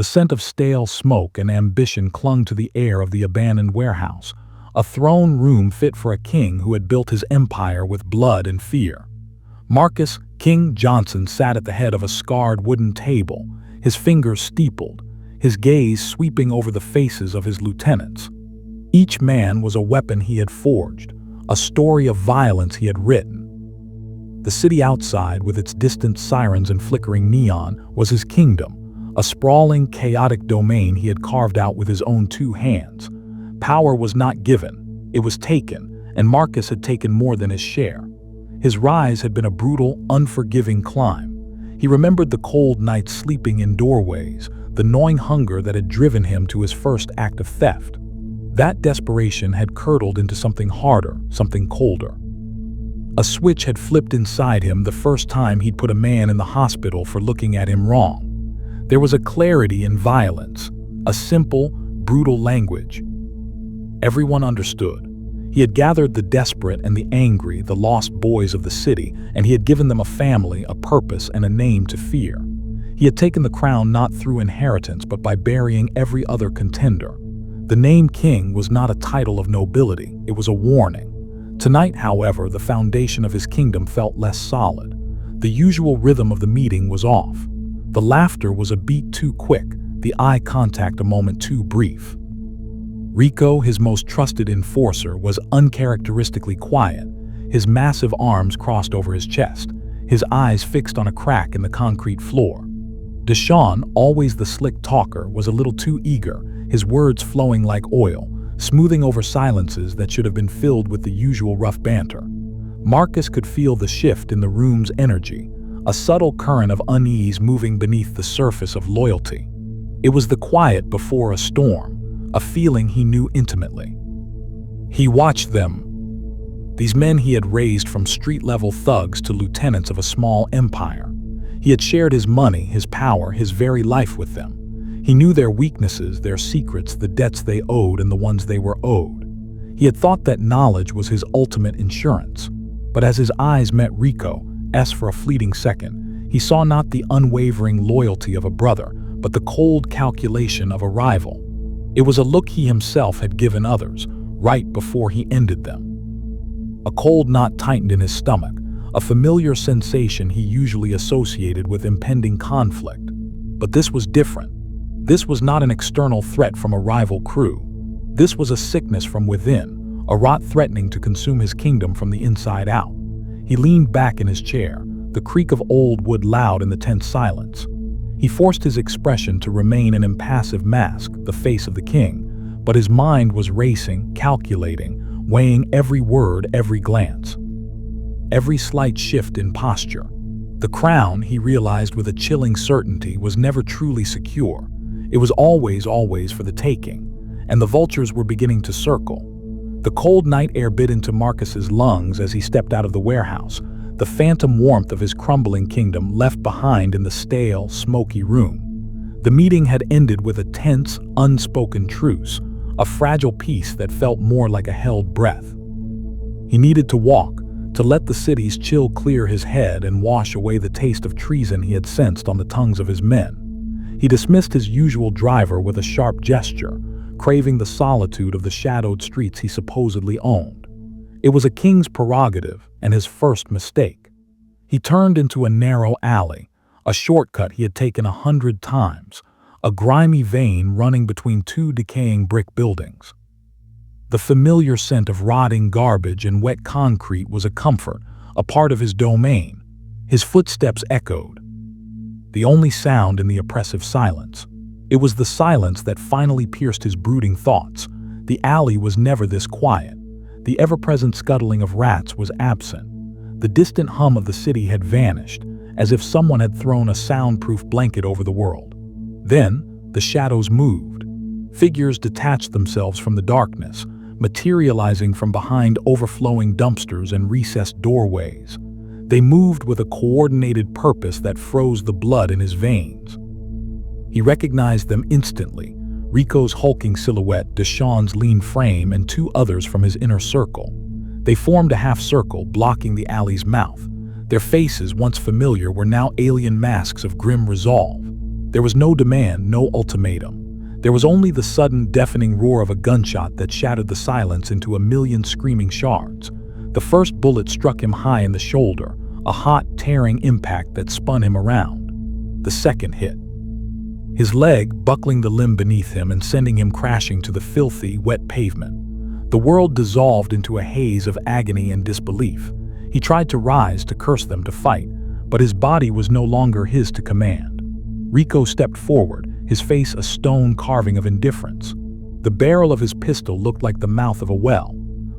The scent of stale smoke and ambition clung to the air of the abandoned warehouse, a throne room fit for a king who had built his empire with blood and fear. Marcus King Johnson sat at the head of a scarred wooden table, his fingers steepled, his gaze sweeping over the faces of his lieutenants. Each man was a weapon he had forged, a story of violence he had written. The city outside, with its distant sirens and flickering neon, was his kingdom, a sprawling, chaotic domain he had carved out with his own two hands. Power was not given, it was taken, and Marcus had taken more than his share. His rise had been a brutal, unforgiving climb. He remembered the cold nights sleeping in doorways, the gnawing hunger that had driven him to his first act of theft. That desperation had curdled into something harder, something colder. A switch had flipped inside him the first time he'd put a man in the hospital for looking at him wrong. There was a clarity in violence, a simple, brutal language. Everyone understood. He had gathered the desperate and the angry, the lost boys of the city, and he had given them a family, a purpose, and a name to fear. He had taken the crown not through inheritance, but by burying every other contender. The name king was not a title of nobility, it was a warning. Tonight, however, the foundation of his kingdom felt less solid. The usual rhythm of the meeting was off. The laughter was a beat too quick, the eye contact a moment too brief. Rico, his most trusted enforcer, was uncharacteristically quiet, his massive arms crossed over his chest, his eyes fixed on a crack in the concrete floor. Deshawn, always the slick talker, was a little too eager, his words flowing like oil, smoothing over silences that should have been filled with the usual rough banter. Marcus could feel the shift in the room's energy, a subtle current of unease moving beneath the surface of loyalty. It was the quiet before a storm, a feeling he knew intimately. He watched them. These men he had raised from street-level thugs to lieutenants of a small empire. He had shared his money, his power, his very life with them. He knew their weaknesses, their secrets, the debts they owed and the ones they were owed. He had thought that knowledge was his ultimate insurance. But as his eyes met Rico's for a fleeting second, he saw not the unwavering loyalty of a brother, but the cold calculation of a rival. It was a look he himself had given others, right before he ended them. A cold knot tightened in his stomach, a familiar sensation he usually associated with impending conflict. But this was different. This was not an external threat from a rival crew. This was a sickness from within, a rot threatening to consume his kingdom from the inside out. He leaned back in his chair, the creak of old wood loud in the tense silence. He forced his expression to remain an impassive mask, the face of the king, but his mind was racing, calculating, weighing every word, every glance, every slight shift in posture. The crown, he realized with a chilling certainty, was never truly secure. It was always for the taking, and the vultures were beginning to circle. The cold night air bit into Marcus's lungs as he stepped out of the warehouse, the phantom warmth of his crumbling kingdom left behind in the stale, smoky room. The meeting had ended with a tense, unspoken truce, a fragile peace that felt more like a held breath. He needed to walk, to let the city's chill clear his head and wash away the taste of treason he had sensed on the tongues of his men. He dismissed his usual driver with a sharp gesture, craving the solitude of the shadowed streets he supposedly owned. It was a king's prerogative and his first mistake. He turned into a narrow alley, a shortcut he had taken 100 times, a grimy vein running between two decaying brick buildings. The familiar scent of rotting garbage and wet concrete was a comfort, a part of his domain. His footsteps echoed, the only sound in the oppressive silence. It was the silence that finally pierced his brooding thoughts. The alley was never this quiet. The ever-present scuttling of rats was absent. The distant hum of the city had vanished, as if someone had thrown a soundproof blanket over the world. Then, the shadows moved. Figures detached themselves from the darkness, materializing from behind overflowing dumpsters and recessed doorways. They moved with a coordinated purpose that froze the blood in his veins. He recognized them instantly, Rico's hulking silhouette, Deshawn's lean frame, and two others from his inner circle. They formed a half-circle, blocking the alley's mouth. Their faces, once familiar, were now alien masks of grim resolve. There was no demand, no ultimatum. There was only the sudden, deafening roar of a gunshot that shattered the silence into a million screaming shards. The first bullet struck him high in the shoulder, a hot, tearing impact that spun him around. The second hit his leg, buckling the limb beneath him and sending him crashing to the filthy, wet pavement. The world dissolved into a haze of agony and disbelief. He tried to rise, to curse them, to fight, but his body was no longer his to command. Rico stepped forward, his face a stone carving of indifference. The barrel of his pistol looked like the mouth of a well.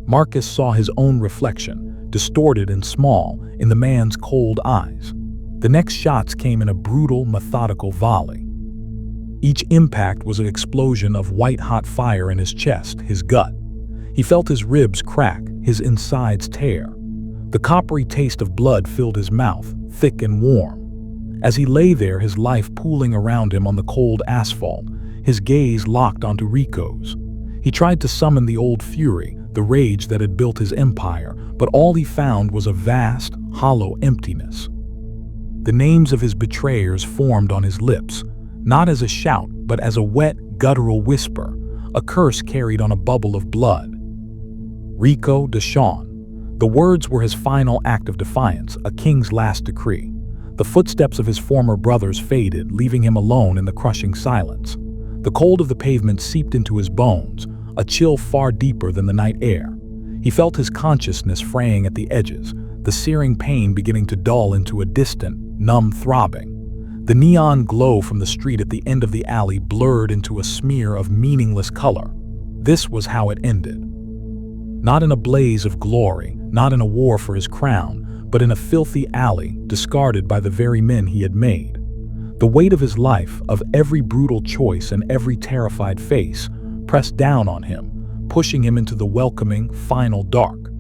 Marcus saw his own reflection, distorted and small, in the man's cold eyes. The next shots came in a brutal, methodical volley. Each impact was an explosion of white-hot fire in his chest, his gut. He felt his ribs crack, his insides tear. The coppery taste of blood filled his mouth, thick and warm. As he lay there, his life pooling around him on the cold asphalt, his gaze locked onto Rico's. He tried to summon the old fury, the rage that had built his empire, but all he found was a vast, hollow emptiness. The names of his betrayers formed on his lips, not as a shout, but as a wet, guttural whisper, a curse carried on a bubble of blood. Rico Deshawn. The words were his final act of defiance, a king's last decree. The footsteps of his former brothers faded, leaving him alone in the crushing silence. The cold of the pavement seeped into his bones, a chill far deeper than the night air. He felt his consciousness fraying at the edges, the searing pain beginning to dull into a distant, numb throbbing. The neon glow from the street at the end of the alley blurred into a smear of meaningless color. This was how it ended. Not in a blaze of glory, not in a war for his crown, but in a filthy alley discarded by the very men he had made. The weight of his life, of every brutal choice and every terrified face, pressed down on him, pushing him into the welcoming, final dark.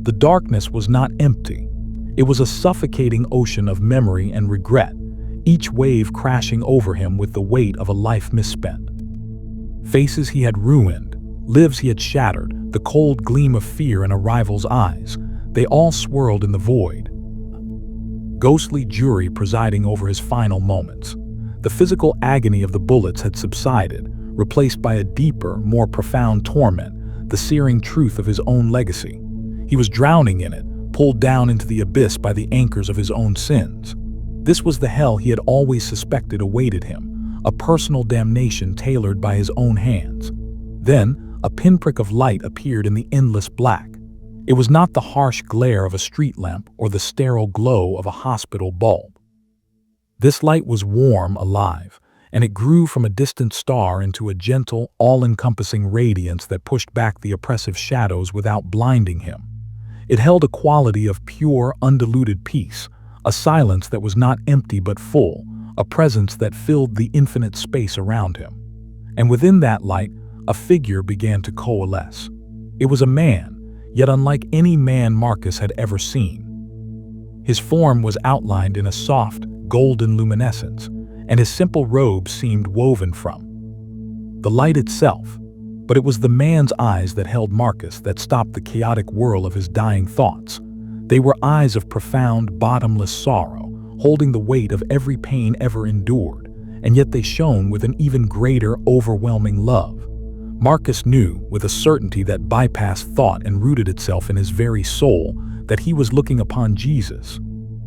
The darkness was not empty. It was a suffocating ocean of memory and regret, each wave crashing over him with the weight of a life misspent. Faces he had ruined, lives he had shattered, the cold gleam of fear in a rival's eyes, they all swirled in the void. Ghostly jury presiding over his final moments. The physical agony of the bullets had subsided, replaced by a deeper, more profound torment, the searing truth of his own legacy. He was drowning in it, pulled down into the abyss by the anchors of his own sins. This was the hell he had always suspected awaited him, a personal damnation tailored by his own hands. Then, a pinprick of light appeared in the endless black. It was not the harsh glare of a street lamp or the sterile glow of a hospital bulb. This light was warm, alive, and it grew from a distant star into a gentle, all-encompassing radiance that pushed back the oppressive shadows without blinding him. It held a quality of pure, undiluted peace, a silence that was not empty but full, a presence that filled the infinite space around him. And within that light, a figure began to coalesce. It was a man, yet unlike any man Marcus had ever seen. His form was outlined in a soft, golden luminescence, and his simple robe seemed woven from the light itself. But it was the man's eyes that held Marcus, that stopped the chaotic whirl of his dying thoughts. They were eyes of profound, bottomless sorrow, holding the weight of every pain ever endured, and yet they shone with an even greater, overwhelming love. Marcus knew, with a certainty that bypassed thought and rooted itself in his very soul, that he was looking upon Jesus.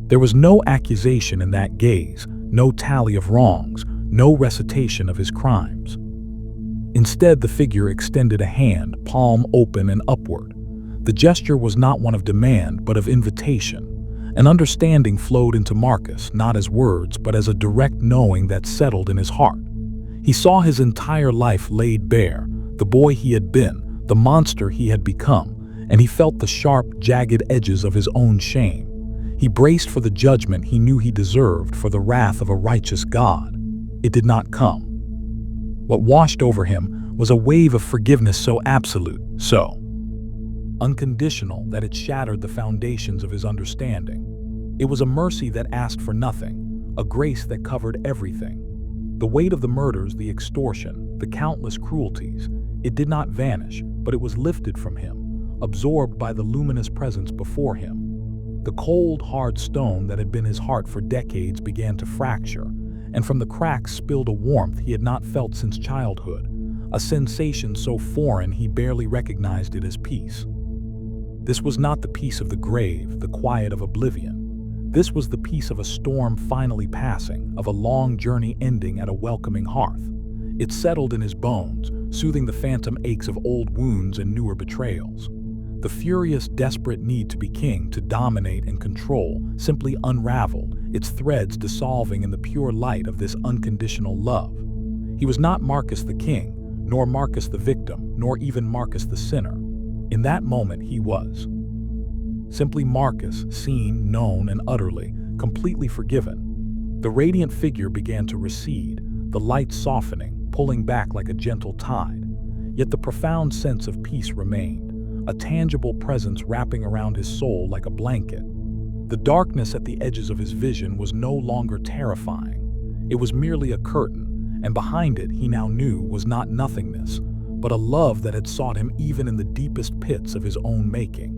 There was no accusation in that gaze, no tally of wrongs, no recitation of his crimes. Instead, the figure extended a hand, palm open and upward. The gesture was not one of demand, but of invitation. An understanding flowed into Marcus, not as words, but as a direct knowing that settled in his heart. He saw his entire life laid bare, the boy he had been, the monster he had become, and he felt the sharp, jagged edges of his own shame. He braced for the judgment he knew he deserved, for the wrath of a righteous God. It did not come. What washed over him was a wave of forgiveness so absolute, so unconditional, that it shattered the foundations of his understanding. It was a mercy that asked for nothing, a grace that covered everything. The weight of the murders, the extortion, the countless cruelties, it did not vanish, but it was lifted from him, absorbed by the luminous presence before him. The cold, hard stone that had been his heart for decades began to fracture, and from the cracks spilled a warmth he had not felt since childhood, a sensation so foreign he barely recognized it as peace. This was not the peace of the grave, the quiet of oblivion. This was the peace of a storm finally passing, of a long journey ending at a welcoming hearth. It settled in his bones, soothing the phantom aches of old wounds and newer betrayals. The furious, desperate need to be king, to dominate and control, simply unraveled, its threads dissolving in the pure light of this unconditional love. He was not Marcus the king, nor Marcus the victim, nor even Marcus the sinner. In that moment he was simply Marcus, seen, known, and utterly, completely forgiven. The radiant figure began to recede, the light softening, pulling back like a gentle tide. Yet the profound sense of peace remained, a tangible presence wrapping around his soul like a blanket. The darkness at the edges of his vision was no longer terrifying. It was merely a curtain, and behind it he now knew was not nothingness, but a love that had sought him even in the deepest pits of his own making.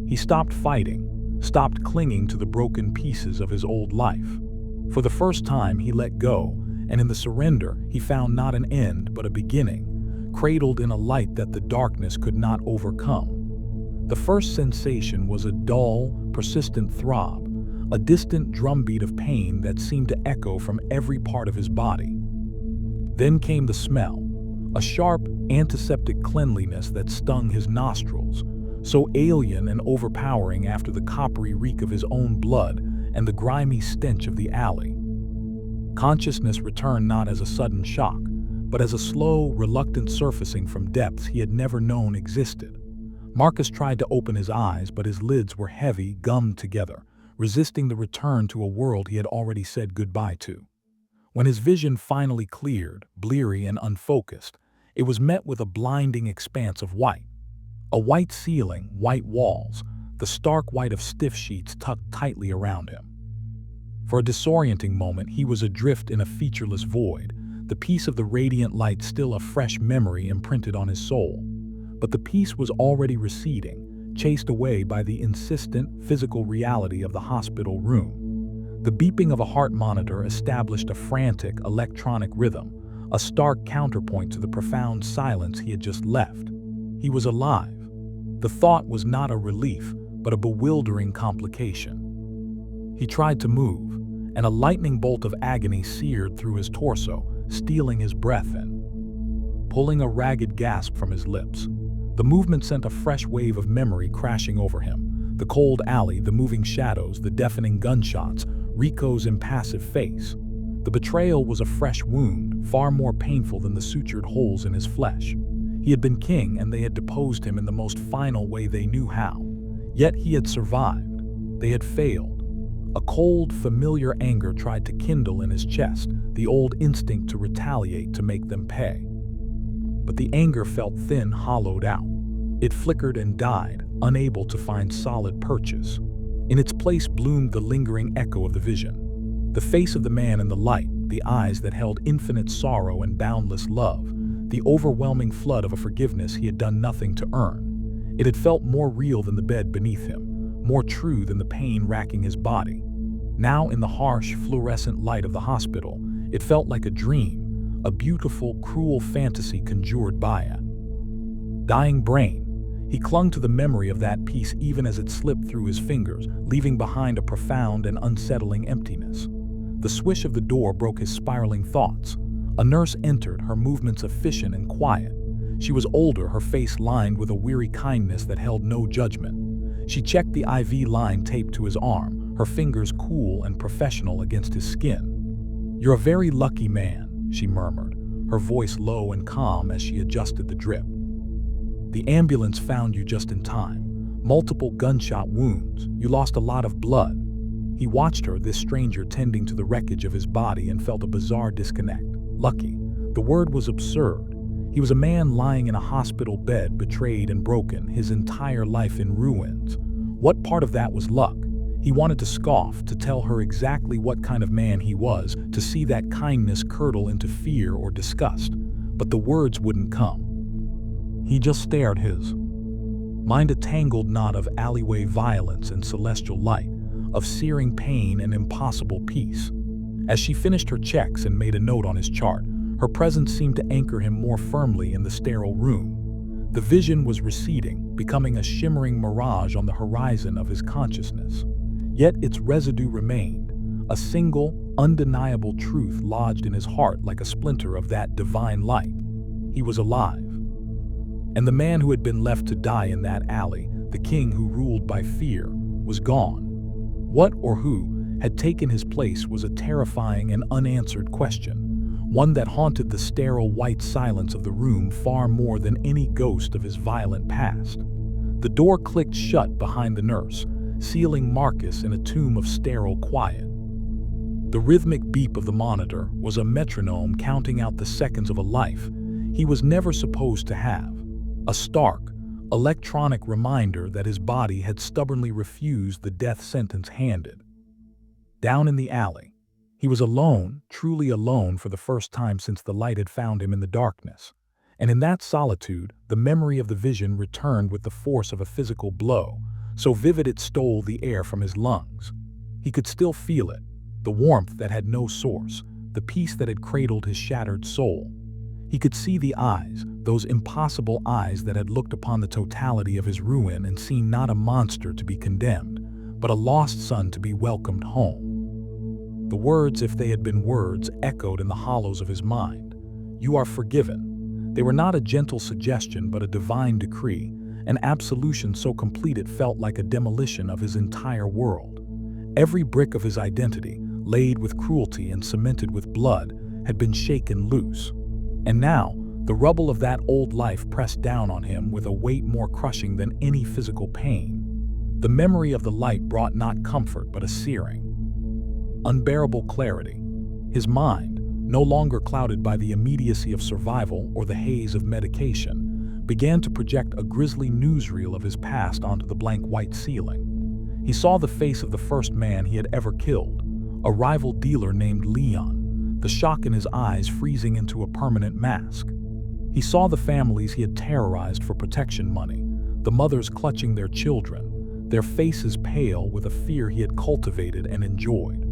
He stopped fighting, stopped clinging to the broken pieces of his old life. For the first time he let go, and in the surrender he found not an end but a beginning, cradled in a light that the darkness could not overcome. The first sensation was a dull, persistent throb, a distant drumbeat of pain that seemed to echo from every part of his body. Then came the smell, a sharp, antiseptic cleanliness that stung his nostrils, so alien and overpowering after the coppery reek of his own blood and the grimy stench of the alley. Consciousness returned not as a sudden shock, but as a slow, reluctant surfacing from depths he had never known existed. Marcus tried to open his eyes, but his lids were heavy, gummed together, resisting the return to a world he had already said goodbye to. When his vision finally cleared, bleary and unfocused, it was met with a blinding expanse of white. A white ceiling, white walls, the stark white of stiff sheets tucked tightly around him. For a disorienting moment, he was adrift in a featureless void, the piece of the radiant light still a fresh memory imprinted on his soul. But the peace was already receding, chased away by the insistent, physical reality of the hospital room. The beeping of a heart monitor established a frantic, electronic rhythm, a stark counterpoint to the profound silence he had just left. He was alive. The thought was not a relief, but a bewildering complication. He tried to move, and a lightning bolt of agony seared through his torso, stealing his breath in, pulling a ragged gasp from his lips. The movement sent a fresh wave of memory crashing over him. The cold alley, the moving shadows, the deafening gunshots, Rico's impassive face. The betrayal was a fresh wound, far more painful than the sutured holes in his flesh. He had been king, and they had deposed him in the most final way they knew how. Yet he had survived. They had failed. A cold, familiar anger tried to kindle in his chest, the old instinct to retaliate, to make them pay. But the anger felt thin, hollowed out. It flickered and died, unable to find solid purchase. In its place bloomed the lingering echo of the vision. The face of the man in the light, the eyes that held infinite sorrow and boundless love, the overwhelming flood of a forgiveness he had done nothing to earn. It had felt more real than the bed beneath him, more true than the pain racking his body. Now, in the harsh, fluorescent light of the hospital, it felt like a dream, a beautiful, cruel fantasy conjured by a dying brain. He clung to the memory of that peace even as it slipped through his fingers, leaving behind a profound and unsettling emptiness. The swish of the door broke his spiraling thoughts. A nurse entered, her movements efficient and quiet. She was older, her face lined with a weary kindness that held no judgment. She checked the IV line taped to his arm, her fingers cool and professional against his skin. "You're a very lucky man," she murmured, her voice low and calm as she adjusted the drip. "The ambulance found you just in time. Multiple gunshot wounds. You lost a lot of blood." He watched her, this stranger tending to the wreckage of his body, and felt a bizarre disconnect. Lucky. The word was absurd. He was a man lying in a hospital bed, betrayed and broken, his entire life in ruins. What part of that was luck? He wanted to scoff, to tell her exactly what kind of man he was, to see that kindness curdle into fear or disgust. But the words wouldn't come. He just stared, his mind a tangled knot of alleyway violence and celestial light, of searing pain and impossible peace. As she finished her checks and made a note on his chart, her presence seemed to anchor him more firmly in the sterile room. The vision was receding, becoming a shimmering mirage on the horizon of his consciousness. Yet its residue remained, a single, undeniable truth lodged in his heart like a splinter of that divine light. He was alive. And the man who had been left to die in that alley, the king who ruled by fear, was gone. What or who had taken his place was a terrifying and unanswered question, one that haunted the sterile white silence of the room far more than any ghost of his violent past. The door clicked shut behind the nurse, sealing Marcus in a tomb of sterile quiet. The rhythmic beep of the monitor was a metronome counting out the seconds of a life he was never supposed to have, a stark, electronic reminder that his body had stubbornly refused the death sentence handed. Down in the alley, he was alone, truly alone for the first time since the light had found him in the darkness. And in that solitude, the memory of the vision returned with the force of a physical blow, so vivid it stole the air from his lungs. He could still feel it, the warmth that had no source, the peace that had cradled his shattered soul. He could see the eyes, those impossible eyes that had looked upon the totality of his ruin and seen not a monster to be condemned, but a lost son to be welcomed home. The words, if they had been words, echoed in the hollows of his mind. "You are forgiven." They were not a gentle suggestion but a divine decree, an absolution so complete it felt like a demolition of his entire world. Every brick of his identity, laid with cruelty and cemented with blood, had been shaken loose. And now, the rubble of that old life pressed down on him with a weight more crushing than any physical pain. The memory of the light brought not comfort but a searing, unbearable clarity. His mind, no longer clouded by the immediacy of survival or the haze of medication, began to project a grisly newsreel of his past onto the blank white ceiling. He saw the face of the first man he had ever killed, a rival dealer named Leon, the shock in his eyes freezing into a permanent mask. He saw the families he had terrorized for protection money, the mothers clutching their children, their faces pale with a fear he had cultivated and enjoyed.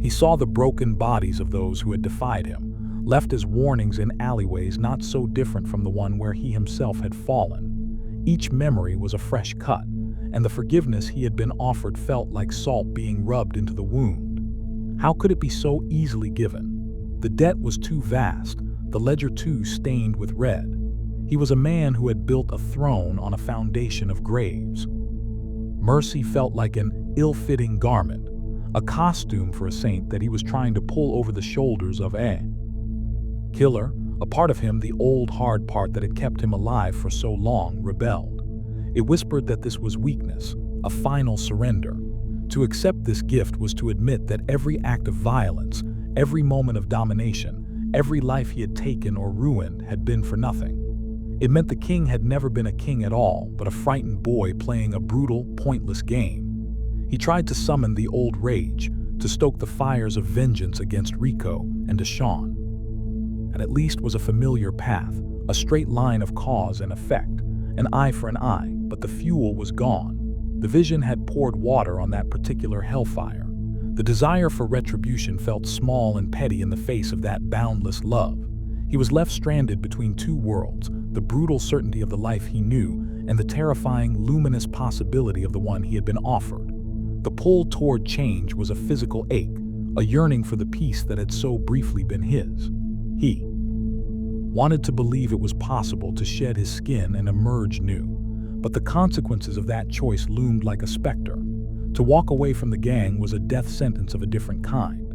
He saw the broken bodies of those who had defied him, left as warnings in alleyways not so different from the one where he himself had fallen. Each memory was a fresh cut, and the forgiveness he had been offered felt like salt being rubbed into the wound. How could it be so easily given? The debt was too vast, the ledger too stained with red. He was a man who had built a throne on a foundation of graves. Mercy felt like an ill-fitting garment, a costume for a saint that he was trying to pull over the shoulders of a killer. A part of him, the old hard part that had kept him alive for so long, rebelled. It whispered that this was weakness, a final surrender. To accept this gift was to admit that every act of violence, every moment of domination, every life he had taken or ruined had been for nothing. It meant the king had never been a king at all, but a frightened boy playing a brutal, pointless game. He tried to summon the old rage, to stoke the fires of vengeance against Rico and Deshawn. And at least was a familiar path, a straight line of cause and effect, an eye for an eye, but the fuel was gone. The vision had poured water on that particular hellfire. The desire for retribution felt small and petty in the face of that boundless love. He was left stranded between two worlds, the brutal certainty of the life he knew and the terrifying, luminous possibility of the one he had been offered. The pull toward change was a physical ache, a yearning for the peace that had so briefly been his. He wanted to believe it was possible to shed his skin and emerge new. But the consequences of that choice loomed like a specter. To walk away from the gang was a death sentence of a different kind.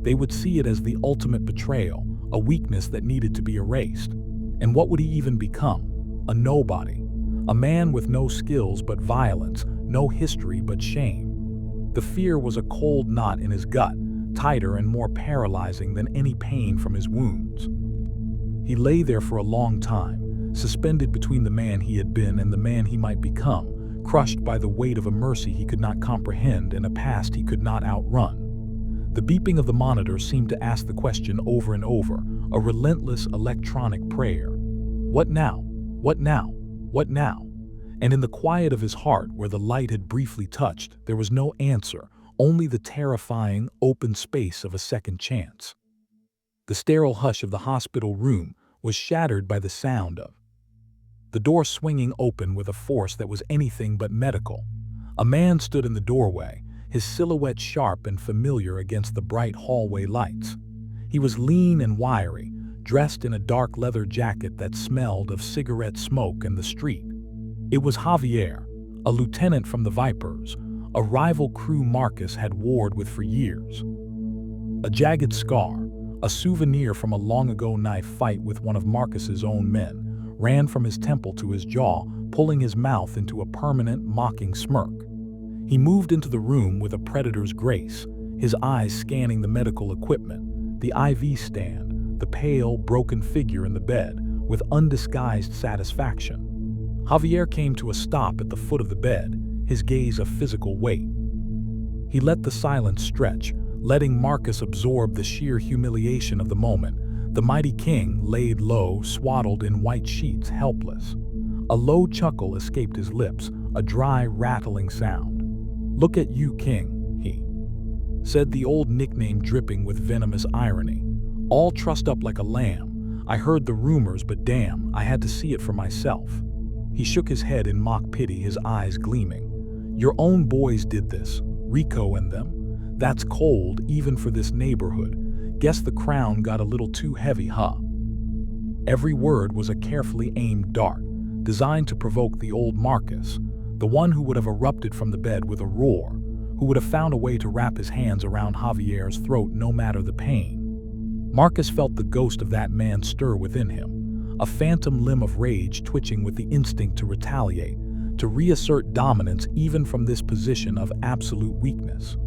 They would see it as the ultimate betrayal, a weakness that needed to be erased. And what would he even become? A nobody. A man with no skills but violence, no history but shame. The fear was a cold knot in his gut, tighter and more paralyzing than any pain from his wounds. He lay there for a long time, suspended between the man he had been and the man he might become, crushed by the weight of a mercy he could not comprehend and a past he could not outrun. The beeping of the monitor seemed to ask the question over and over, a relentless electronic prayer. What now? What now? What now? And in the quiet of his heart, where the light had briefly touched, there was no answer, only the terrifying, open space of a second chance. The sterile hush of the hospital room was shattered by the sound of the door swinging open with a force that was anything but medical. A man stood in the doorway, his silhouette sharp and familiar against the bright hallway lights. He was lean and wiry, dressed in a dark leather jacket that smelled of cigarette smoke and the street. It was Javier, a lieutenant from the Vipers, a rival crew Marcus had warred with for years. A jagged scar, a souvenir from a long-ago knife fight with one of Marcus's own men, ran from his temple to his jaw, pulling his mouth into a permanent, mocking smirk. He moved into the room with a predator's grace, his eyes scanning the medical equipment, the IV stand, the pale, broken figure in the bed, with undisguised satisfaction. Javier came to a stop at the foot of the bed, his gaze a physical weight. He let the silence stretch, letting Marcus absorb the sheer humiliation of the moment. The mighty king laid low, swaddled in white sheets, helpless. A low chuckle escaped his lips, a dry, rattling sound. "Look at you, king," he said, the old nickname dripping with venomous irony. "All trussed up like a lamb. I heard the rumors, but damn, I had to see it for myself." He shook his head in mock pity, his eyes gleaming. "Your own boys did this, Rico and them. That's cold, even for this neighborhood. Guess the crown got a little too heavy, huh?" Every word was a carefully aimed dart, designed to provoke the old Marcus, the one who would have erupted from the bed with a roar, who would have found a way to wrap his hands around Javier's throat no matter the pain. Marcus felt the ghost of that man stir within him, a phantom limb of rage twitching with the instinct to retaliate, to reassert dominance even from this position of absolute weakness.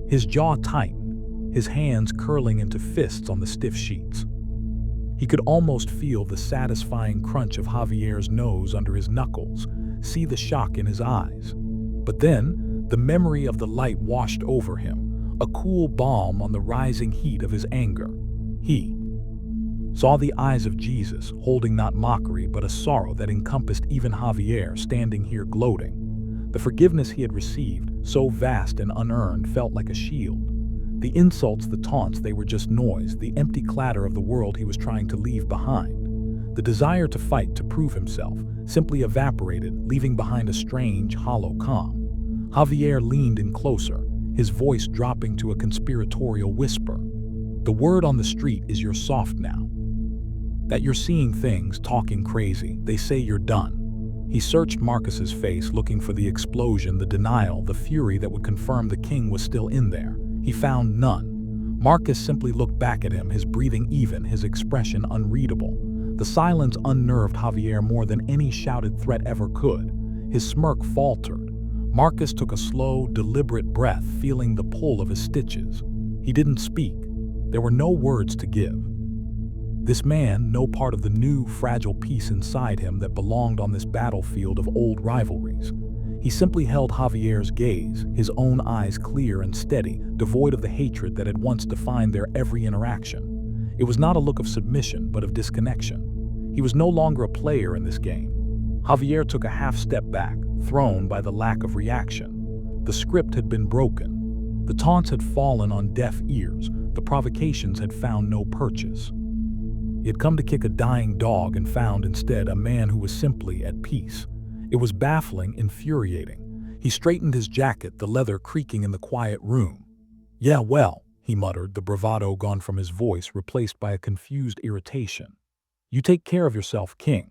His jaw tightened, his hands curling into fists on the stiff sheets. He could almost feel the satisfying crunch of Javier's nose under his knuckles, see the shock in his eyes. But then, the memory of the light washed over him, a cool balm on the rising heat of his anger. He saw the eyes of Jesus, holding not mockery but a sorrow that encompassed even Javier, standing here gloating. The forgiveness he had received, so vast and unearned, felt like a shield. The insults, the taunts, they were just noise, the empty clatter of the world he was trying to leave behind. The desire to fight, to prove himself, simply evaporated, leaving behind a strange, hollow calm. Javier leaned in closer, his voice dropping to a conspiratorial whisper. "The word on the street is you're soft now. That you're seeing things, talking crazy. They say you're done." He searched Marcus's face, looking for the explosion, the denial, the fury that would confirm the king was still in there. He found none. Marcus simply looked back at him, his breathing even, his expression unreadable. The silence unnerved Javier more than any shouted threat ever could. His smirk faltered. Marcus took a slow, deliberate breath, feeling the pull of his stitches. He didn't speak. There were no words to give. This man, no part of the new, fragile piece inside him that belonged on this battlefield of old rivalries. He simply held Javier's gaze, his own eyes clear and steady, devoid of the hatred that had once defined their every interaction. It was not a look of submission, but of disconnection. He was no longer a player in this game. Javier took a half step back, thrown by the lack of reaction. The script had been broken. The taunts had fallen on deaf ears. The provocations had found no purchase. He had come to kick a dying dog and found instead a man who was simply at peace. It was baffling, infuriating. He straightened his jacket, the leather creaking in the quiet room. "Yeah, well," he muttered, the bravado gone from his voice, replaced by a confused irritation. "You take care of yourself, king."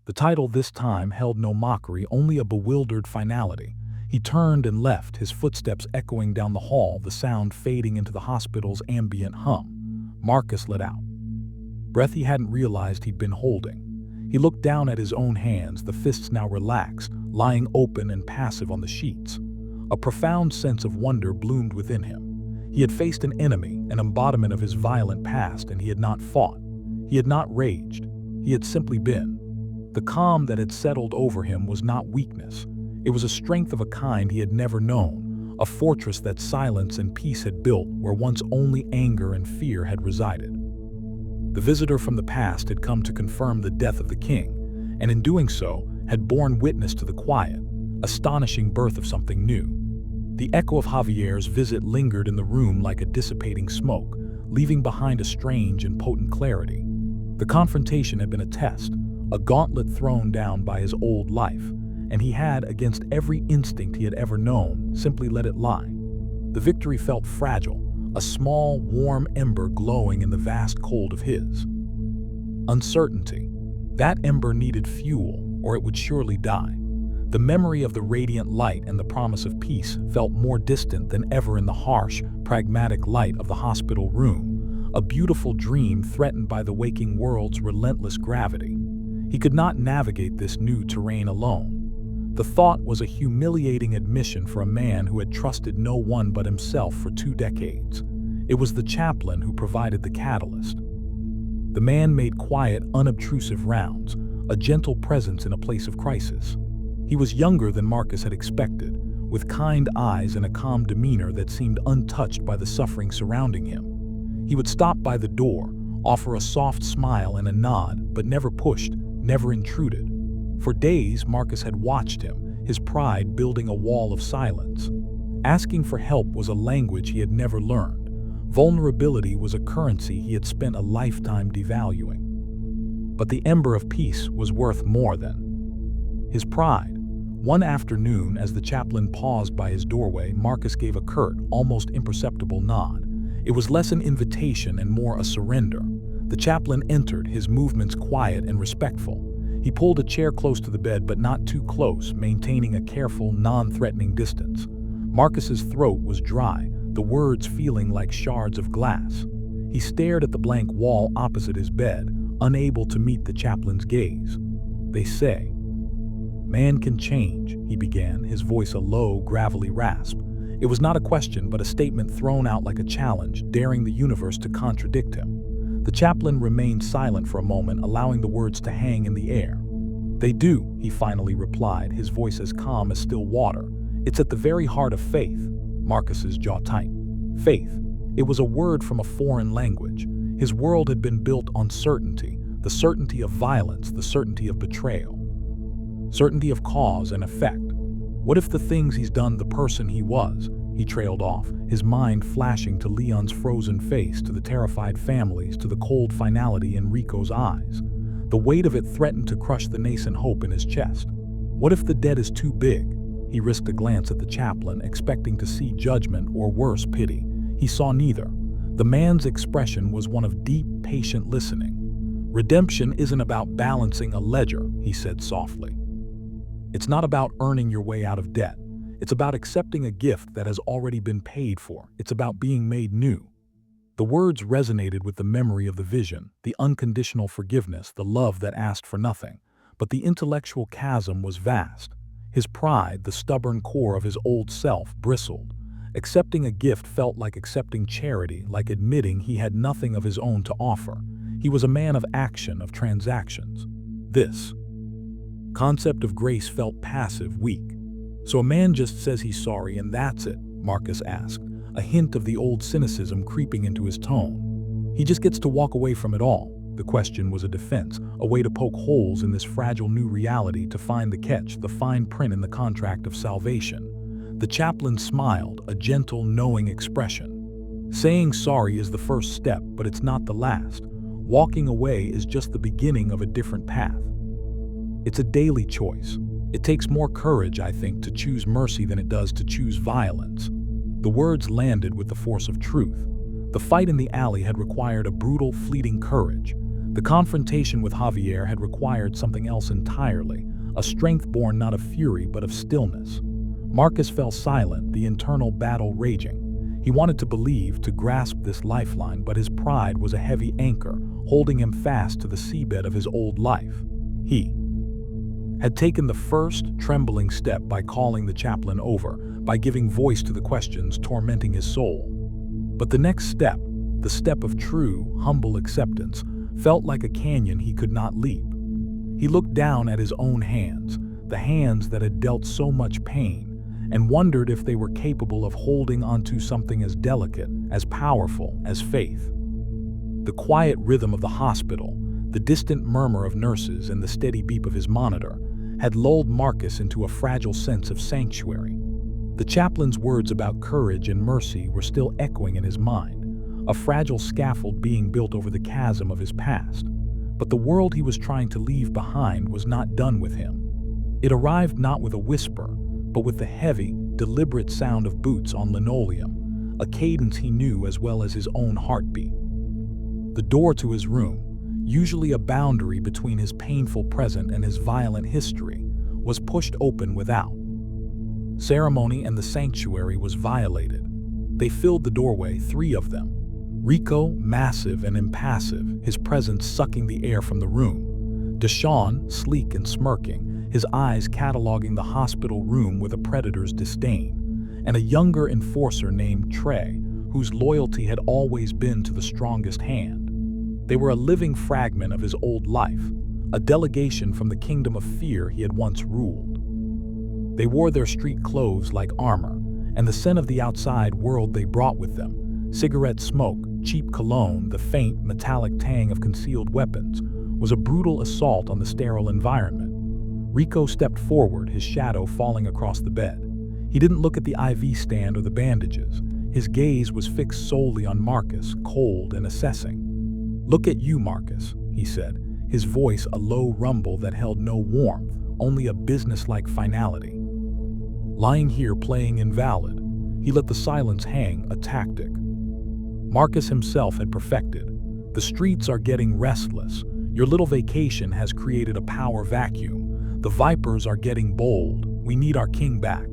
The title this time held no mockery, only a bewildered finality. He turned and left, his footsteps echoing down the hall, the sound fading into the hospital's ambient hum. Marcus let out breath he hadn't realized he'd been holding. He looked down at his own hands, the fists now relaxed, lying open and passive on the sheets. A profound sense of wonder bloomed within him. He had faced an enemy, an embodiment of his violent past, and he had not fought. He had not raged. He had simply been. The calm that had settled over him was not weakness. It was a strength of a kind he had never known, a fortress that silence and peace had built where once only anger and fear had resided. The visitor from the past had come to confirm the death of the king, and in doing so, had borne witness to the quiet, astonishing birth of something new. The echo of Javier's visit lingered in the room like a dissipating smoke, leaving behind a strange and potent clarity. The confrontation had been a test, a gauntlet thrown down by his old life, and he had, against every instinct he had ever known, simply let it lie. The victory felt fragile, a small, warm ember glowing in the vast cold of his. Uncertainty. That ember needed fuel, or it would surely die. The memory of the radiant light and the promise of peace felt more distant than ever in the harsh, pragmatic light of the hospital room, a beautiful dream threatened by the waking world's relentless gravity. He could not navigate this new terrain alone. The thought was a humiliating admission for a man who had trusted no one but himself for 2 decades. It was the chaplain who provided the catalyst. The man made quiet, unobtrusive rounds, a gentle presence in a place of crisis. He was younger than Marcus had expected, with kind eyes and a calm demeanor that seemed untouched by the suffering surrounding him. He would stop by the door, offer a soft smile and a nod, but never pushed, never intruded. For days, Marcus had watched him, his pride building a wall of silence. Asking for help was a language he had never learned. Vulnerability was a currency he had spent a lifetime devaluing. But the ember of peace was worth more than his pride. One afternoon, as the chaplain paused by his doorway, Marcus gave a curt, almost imperceptible nod. It was less an invitation and more a surrender. The chaplain entered, his movements quiet and respectful. He pulled a chair close to the bed, but not too close, maintaining a careful, non-threatening distance. Marcus's throat was dry, the words feeling like shards of glass. He stared at the blank wall opposite his bed, unable to meet the chaplain's gaze. "They say, man can change," he began, his voice a low, gravelly rasp. It was not a question, but a statement thrown out like a challenge, daring the universe to contradict him. The chaplain remained silent for a moment, allowing the words to hang in the air. "They do," he finally replied, his voice as calm as still water. "It's at the very heart of faith." Marcus's jaw tightened. Faith. It was a word from a foreign language. His world had been built on certainty, the certainty of violence, the certainty of betrayal. Certainty of cause and effect. What if the things he's done, the person he was? He trailed off, his mind flashing to Leon's frozen face, to the terrified families, to the cold finality in Rico's eyes. The weight of it threatened to crush the nascent hope in his chest. What if the debt is too big? He risked a glance at the chaplain, expecting to see judgment or worse, pity. He saw neither. The man's expression was one of deep, patient listening. "Redemption isn't about balancing a ledger," he said softly. "It's not about earning your way out of debt. It's about accepting a gift that has already been paid for. It's about being made new." The words resonated with the memory of the vision, the unconditional forgiveness, the love that asked for nothing. But the intellectual chasm was vast. His pride, the stubborn core of his old self, bristled. Accepting a gift felt like accepting charity, like admitting he had nothing of his own to offer. He was a man of action, of transactions. This concept of grace felt passive, weak. "So a man just says he's sorry and that's it?" Marcus asked, a hint of the old cynicism creeping into his tone. "He just gets to walk away from it all?" The question was a defense, a way to poke holes in this fragile new reality, to find the catch, the fine print in the contract of salvation. The chaplain smiled, a gentle, knowing expression. "Saying sorry is the first step, but it's not the last. Walking away is just the beginning of a different path. It's a daily choice. It takes more courage, I think, to choose mercy than it does to choose violence." The words landed with the force of truth. The fight in the alley had required a brutal, fleeting courage. The confrontation with Javier had required something else entirely, a strength born not of fury but of stillness. Marcus fell silent, the internal battle raging. He wanted to believe, to grasp this lifeline, but his pride was a heavy anchor, holding him fast to the seabed of his old life. He had taken the first, trembling step by calling the chaplain over, by giving voice to the questions tormenting his soul. But the next step, the step of true, humble acceptance, felt like a canyon he could not leap. He looked down at his own hands, the hands that had dealt so much pain, and wondered if they were capable of holding onto something as delicate, as powerful as faith. The quiet rhythm of the hospital, the distant murmur of nurses and the steady beep of his monitor, had lulled Marcus into a fragile sense of sanctuary. The chaplain's words about courage and mercy were still echoing in his mind, a fragile scaffold being built over the chasm of his past. But the world he was trying to leave behind was not done with him. It arrived not with a whisper, but with the heavy, deliberate sound of boots on linoleum, a cadence he knew as well as his own heartbeat. The door to his room, usually a boundary between his painful present and his violent history, was pushed open without. Ceremony and the sanctuary was violated. They filled the doorway, 3 of them. Rico, massive and impassive, his presence sucking the air from the room. Deshawn, sleek and smirking, his eyes cataloging the hospital room with a predator's disdain. And a younger enforcer named Trey, whose loyalty had always been to the strongest hand. They were a living fragment of his old life, a delegation from the kingdom of fear he had once ruled. They wore their street clothes like armor, and the scent of the outside world they brought with them, cigarette smoke, cheap cologne, the faint, metallic tang of concealed weapons, was a brutal assault on the sterile environment. Rico stepped forward, his shadow falling across the bed. He didn't look at the IV stand or the bandages. His gaze was fixed solely on Marcus, cold and assessing. "Look at you, Marcus," he said, his voice a low rumble that held no warmth, only a businesslike finality. Lying here playing invalid, he let the silence hang, a tactic Marcus himself had perfected. "The streets are getting restless. Your little vacation has created a power vacuum. The vipers are getting bold. We need our king back."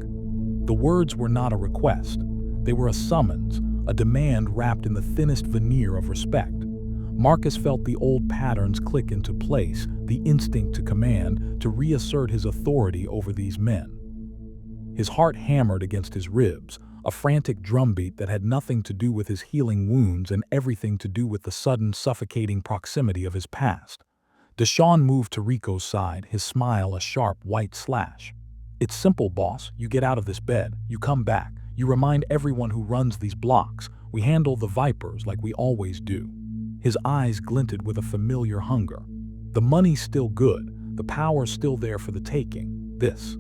The words were not a request. They were a summons, a demand wrapped in the thinnest veneer of respect. Marcus felt the old patterns click into place, the instinct to command, to reassert his authority over these men. His heart hammered against his ribs, a frantic drumbeat that had nothing to do with his healing wounds and everything to do with the sudden, suffocating proximity of his past. Deshawn moved to Rico's side, his smile a sharp white slash. "It's simple, boss. You get out of this bed. You come back. You remind everyone who runs these blocks. We handle the vipers like we always do." His eyes glinted with a familiar hunger. "The money's still good. The power's still there for the taking. This."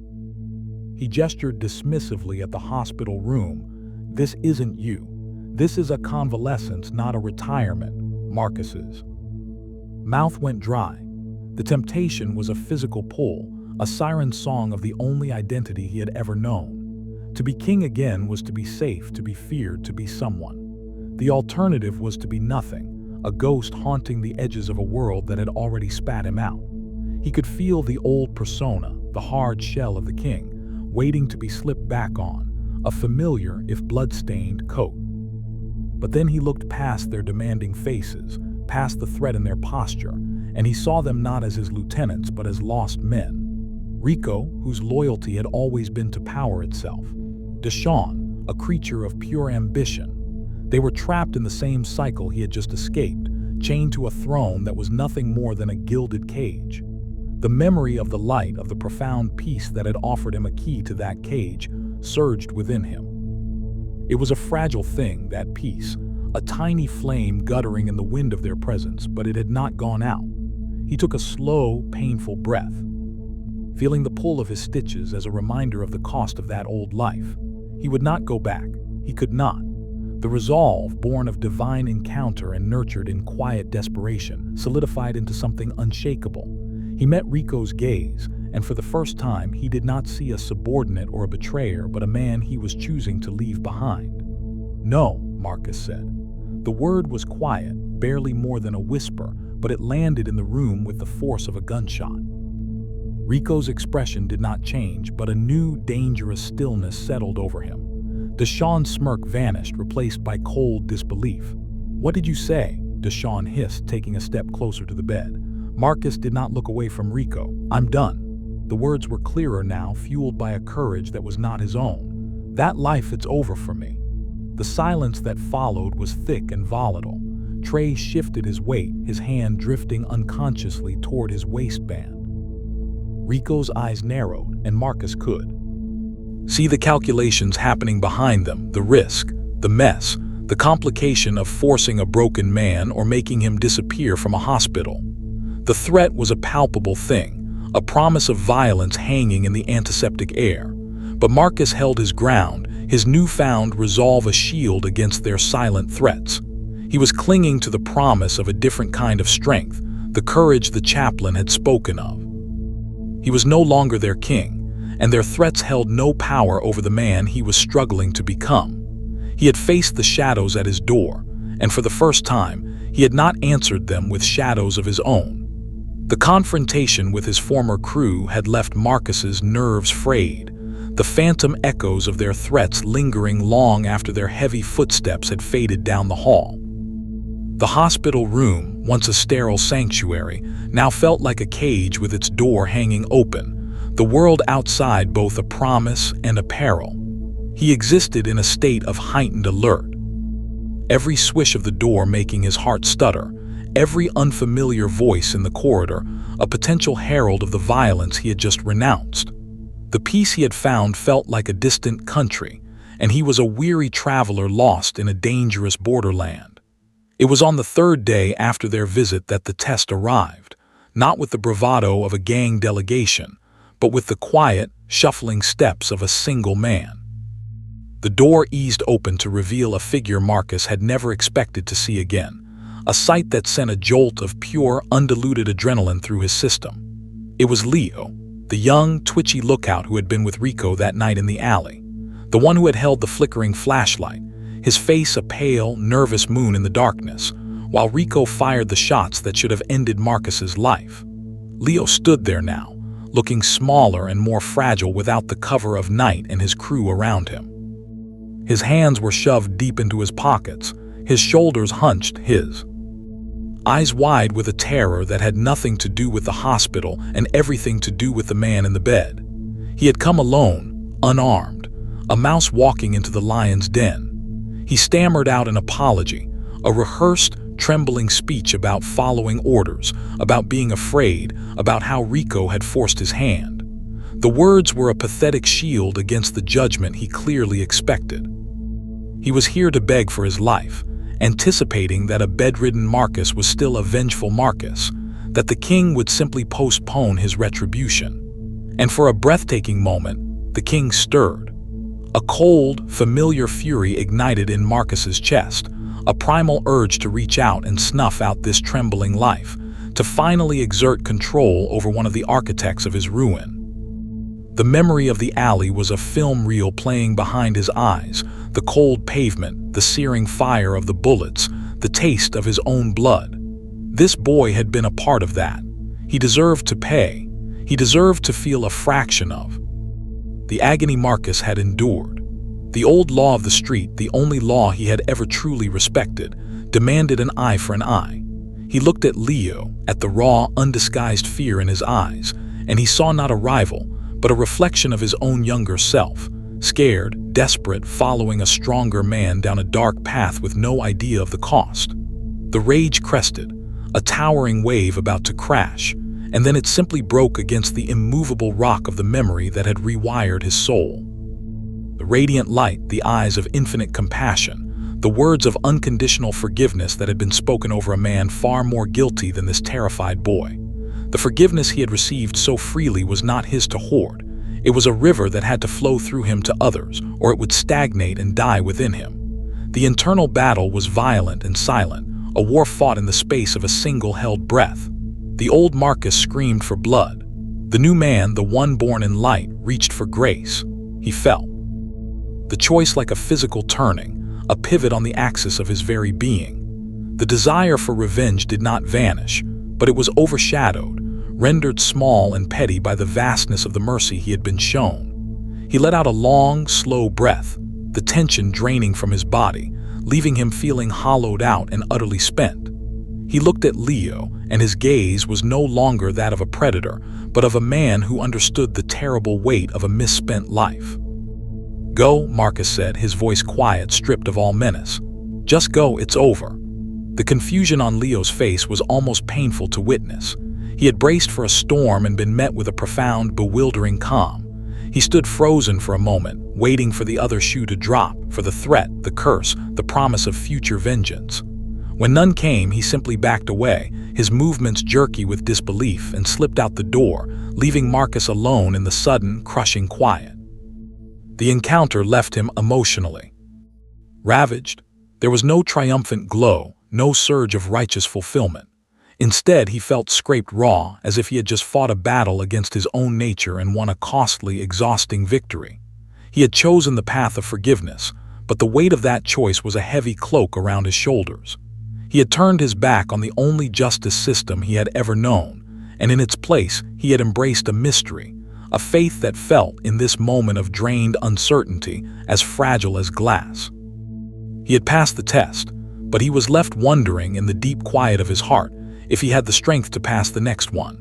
He gestured dismissively at the hospital room. "This isn't you. This is a convalescence, not a retirement." Marcus's mouth went dry. The temptation was a physical pull, a siren song of the only identity he had ever known. To be king again was to be safe, to be feared, to be someone. The alternative was to be nothing, a ghost haunting the edges of a world that had already spat him out. He could feel the old persona, the hard shell of the king, waiting to be slipped back on, a familiar if blood-stained coat. But then he looked past their demanding faces, past the threat in their posture, and he saw them not as his lieutenants but as lost men. Rico, whose loyalty had always been to power itself. Deshawn, a creature of pure ambition. They were trapped in the same cycle he had just escaped, chained to a throne that was nothing more than a gilded cage. The memory of the light, of the profound peace that had offered him a key to that cage, surged within him. It was a fragile thing, that peace, a tiny flame guttering in the wind of their presence, but it had not gone out. He took a slow, painful breath, feeling the pull of his stitches as a reminder of the cost of that old life. He would not go back. He could not. The resolve, born of divine encounter and nurtured in quiet desperation, solidified into something unshakable. He met Rico's gaze, and for the first time he did not see a subordinate or a betrayer, but a man he was choosing to leave behind. "No," Marcus said. The word was quiet, barely more than a whisper, but it landed in the room with the force of a gunshot. Rico's expression did not change, but a new, dangerous stillness settled over him. Deshawn's smirk vanished, replaced by cold disbelief. "What did you say?" Deshawn hissed, taking a step closer to the bed. Marcus did not look away from Rico. "I'm done." The words were clearer now, fueled by a courage that was not his own. "That life, it's over for me." The silence that followed was thick and volatile. Trey shifted his weight, his hand drifting unconsciously toward his waistband. Rico's eyes narrowed, and Marcus could see the calculations happening behind them, the risk, the mess, the complication of forcing a broken man or making him disappear from a hospital. The threat was a palpable thing, a promise of violence hanging in the antiseptic air. But Marcus held his ground, his newfound resolve a shield against their silent threats. He was clinging to the promise of a different kind of strength, the courage the chaplain had spoken of. He was no longer their king, and their threats held no power over the man he was struggling to become. He had faced the shadows at his door, and for the first time, he had not answered them with shadows of his own. The confrontation with his former crew had left Marcus's nerves frayed, the phantom echoes of their threats lingering long after their heavy footsteps had faded down the hall. The hospital room, once a sterile sanctuary, now felt like a cage with its door hanging open, the world outside both a promise and a peril. He existed in a state of heightened alert. Every swish of the door making his heart stutter, every unfamiliar voice in the corridor, a potential herald of the violence he had just renounced. The peace he had found felt like a distant country, and he was a weary traveler lost in a dangerous borderland. It was on the third day after their visit that the test arrived, not with the bravado of a gang delegation, but with the quiet, shuffling steps of a single man. The door eased open to reveal a figure Marcus had never expected to see again, a sight that sent a jolt of pure, undiluted adrenaline through his system. It was Leo, the young, twitchy lookout who had been with Rico that night in the alley, the one who had held the flickering flashlight, his face a pale, nervous moon in the darkness, while Rico fired the shots that should have ended Marcus's life. Leo stood there now, looking smaller and more fragile without the cover of night and his crew around him. His hands were shoved deep into his pockets, his shoulders hunched, his eyes wide with a terror that had nothing to do with the hospital and everything to do with the man in the bed. He had come alone, unarmed, a mouse walking into the lion's den. He stammered out an apology, a rehearsed, trembling speech about following orders, about being afraid, about how Rico had forced his hand. The words were a pathetic shield against the judgment he clearly expected. He was here to beg for his life, anticipating that a bedridden Marcus was still a vengeful Marcus, that the king would simply postpone his retribution. And for a breathtaking moment, the king stirred. A cold, familiar fury ignited in Marcus's chest, a primal urge to reach out and snuff out this trembling life, to finally exert control over one of the architects of his ruin. The memory of the alley was a film reel playing behind his eyes, the cold pavement, the searing fire of the bullets, the taste of his own blood. This boy had been a part of that. He deserved to pay. He deserved to feel a fraction of the agony Marcus had endured. The old law of the street, the only law he had ever truly respected, demanded an eye for an eye. He looked at Leo, at the raw, undisguised fear in his eyes, and he saw not a rival, but a reflection of his own younger self, scared, desperate, following a stronger man down a dark path with no idea of the cost. The rage crested, a towering wave about to crash, and then it simply broke against the immovable rock of the memory that had rewired his soul. The radiant light, the eyes of infinite compassion, the words of unconditional forgiveness that had been spoken over a man far more guilty than this terrified boy. The forgiveness he had received so freely was not his to hoard. It was a river that had to flow through him to others, or it would stagnate and die within him. The internal battle was violent and silent, a war fought in the space of a single held breath. The old Marcus screamed for blood. The new man, the one born in light, reached for grace. He fell. The choice like a physical turning, a pivot on the axis of his very being. The desire for revenge did not vanish, but it was overshadowed, rendered small and petty by the vastness of the mercy he had been shown. He let out a long, slow breath, the tension draining from his body, leaving him feeling hollowed out and utterly spent. He looked at Leo, and his gaze was no longer that of a predator, but of a man who understood the terrible weight of a misspent life. "Go," Marcus said, his voice quiet, stripped of all menace. "Just go, it's over." The confusion on Leo's face was almost painful to witness. He had braced for a storm and been met with a profound, bewildering calm. He stood frozen for a moment, waiting for the other shoe to drop, for the threat, the curse, the promise of future vengeance. When none came, he simply backed away, his movements jerky with disbelief, and slipped out the door, leaving Marcus alone in the sudden, crushing quiet. The encounter left him emotionally ravaged. There was no triumphant glow, no surge of righteous fulfillment. Instead, he felt scraped raw, as if he had just fought a battle against his own nature and won a costly, exhausting victory. He had chosen the path of forgiveness, but the weight of that choice was a heavy cloak around his shoulders. He had turned his back on the only justice system he had ever known, and in its place he had embraced a mystery, a faith that felt, in this moment of drained uncertainty, as fragile as glass. He had passed the test, but he was left wondering in the deep quiet of his heart if he had the strength to pass the next one.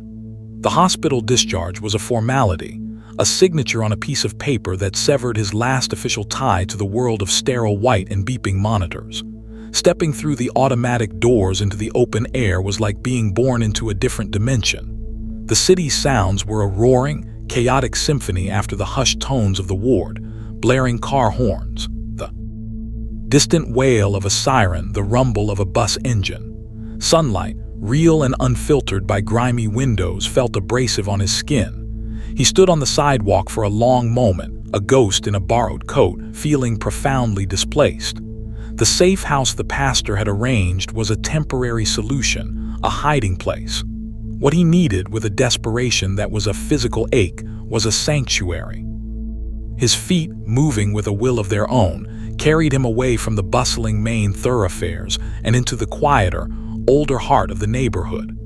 The hospital discharge was a formality, a signature on a piece of paper that severed his last official tie to the world of sterile white and beeping monitors. Stepping through the automatic doors into the open air was like being born into a different dimension. The city's sounds were a roaring, chaotic symphony after the hushed tones of the ward, blaring car horns, the distant wail of a siren, the rumble of a bus engine. Sunlight, real and unfiltered by grimy windows, felt abrasive on his skin. He stood on the sidewalk for a long moment, a ghost in a borrowed coat, feeling profoundly displaced. The safe house the pastor had arranged was a temporary solution, a hiding place. What he needed, with a desperation that was a physical ache, was a sanctuary. His feet, moving with a will of their own, carried him away from the bustling main thoroughfares and into the quieter, older heart of the neighborhood.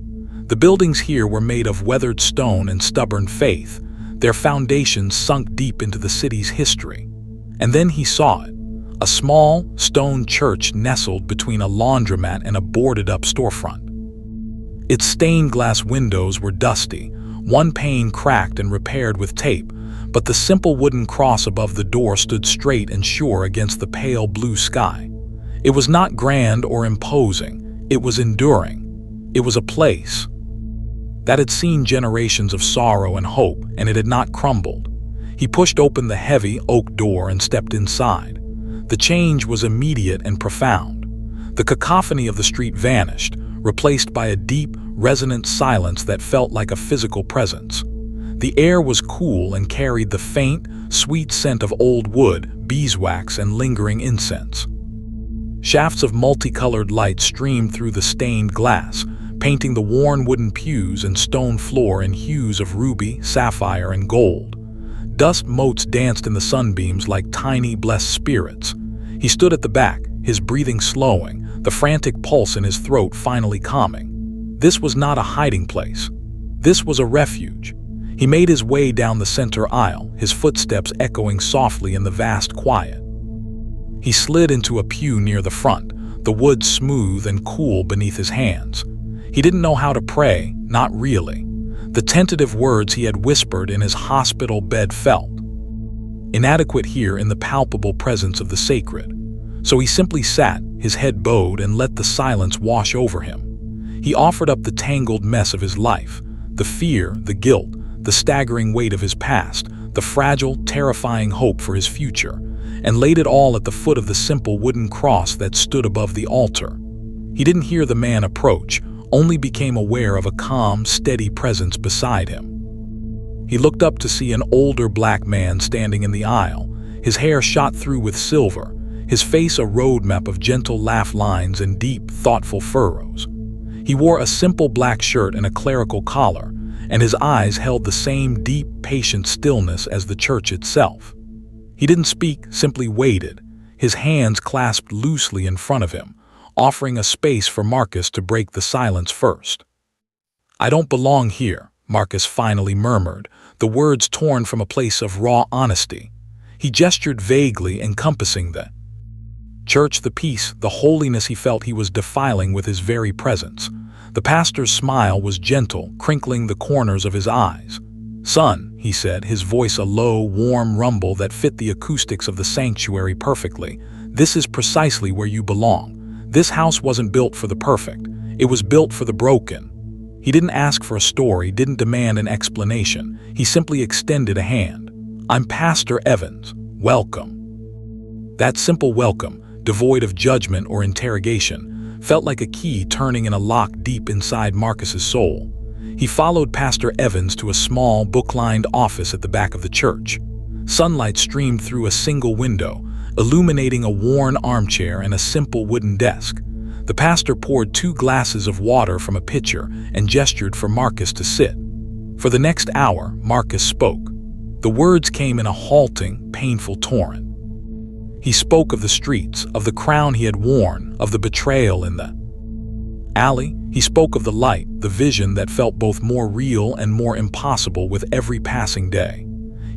The buildings here were made of weathered stone and stubborn faith, their foundations sunk deep into the city's history. And then he saw it, a small, stone church nestled between a laundromat and a boarded-up storefront. Its stained glass windows were dusty, one pane cracked and repaired with tape, but the simple wooden cross above the door stood straight and sure against the pale blue sky. It was not grand or imposing, it was enduring. It was a place that had seen generations of sorrow and hope, and it had not crumbled. He pushed open the heavy oak door and stepped inside. The change was immediate and profound. The cacophony of the street vanished, replaced by a deep, resonant silence that felt like a physical presence. The air was cool and carried the faint, sweet scent of old wood, beeswax, and lingering incense. Shafts of multicolored light streamed through the stained glass, painting the worn wooden pews and stone floor in hues of ruby, sapphire, and gold. Dust motes danced in the sunbeams like tiny, blessed spirits. He stood at the back, his breathing slowing, the frantic pulse in his throat finally calming. This was not a hiding place. This was a refuge. He made his way down the center aisle, his footsteps echoing softly in the vast quiet. He slid into a pew near the front, the wood smooth and cool beneath his hands. He didn't know how to pray, not really. The tentative words he had whispered in his hospital bed felt inadequate here in the palpable presence of the sacred. So he simply sat, his head bowed, and let the silence wash over him. He offered up the tangled mess of his life, the fear, the guilt, the staggering weight of his past, the fragile, terrifying hope for his future, and laid it all at the foot of the simple wooden cross that stood above the altar. He didn't hear the man approach, only became aware of a calm, steady presence beside him. He looked up to see an older black man standing in the aisle, his hair shot through with silver, his face a roadmap of gentle laugh lines and deep, thoughtful furrows. He wore a simple black shirt and a clerical collar, and his eyes held the same deep, patient stillness as the church itself. He didn't speak, simply waited, his hands clasped loosely in front of him, offering a space for Marcus to break the silence first. "I don't belong here," Marcus finally murmured, the words torn from a place of raw honesty. He gestured vaguely, encompassing the church, the peace, the holiness he felt he was defiling with his very presence. The pastor's smile was gentle, crinkling the corners of his eyes. "Son," he said, his voice a low, warm rumble that fit the acoustics of the sanctuary perfectly, "this is precisely where you belong. This house wasn't built for the perfect. It was built for the broken." He didn't ask for a story, didn't demand an explanation. He simply extended a hand. "I'm Pastor Evans. Welcome." That simple welcome, devoid of judgment or interrogation, felt like a key turning in a lock deep inside Marcus's soul. He followed Pastor Evans to a small, book-lined office at the back of the church. Sunlight streamed through a single window, illuminating a worn armchair and a simple wooden desk. The pastor poured 2 glasses of water from a pitcher and gestured for Marcus to sit. For the next hour, Marcus spoke. The words came in a halting, painful torrent. He spoke of the streets, of the crown he had worn, of the betrayal in the alley. He spoke of the light, the vision that felt both more real and more impossible with every passing day.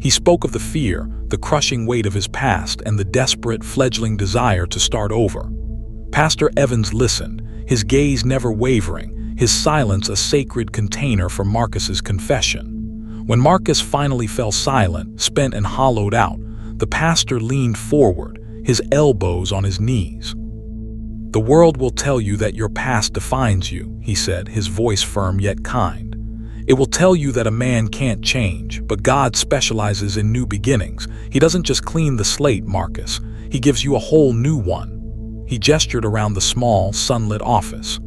He spoke of the fear, the crushing weight of his past, and the desperate, fledgling desire to start over. Pastor Evans listened, his gaze never wavering, his silence a sacred container for Marcus's confession. When Marcus finally fell silent, spent and hollowed out, the pastor leaned forward, his elbows on his knees. "The world will tell you that your past defines you," he said, his voice firm yet kind. "It will tell you that a man can't change, but God specializes in new beginnings. He doesn't just clean the slate, Marcus. He gives you a whole new one." He gestured around the small, sunlit office.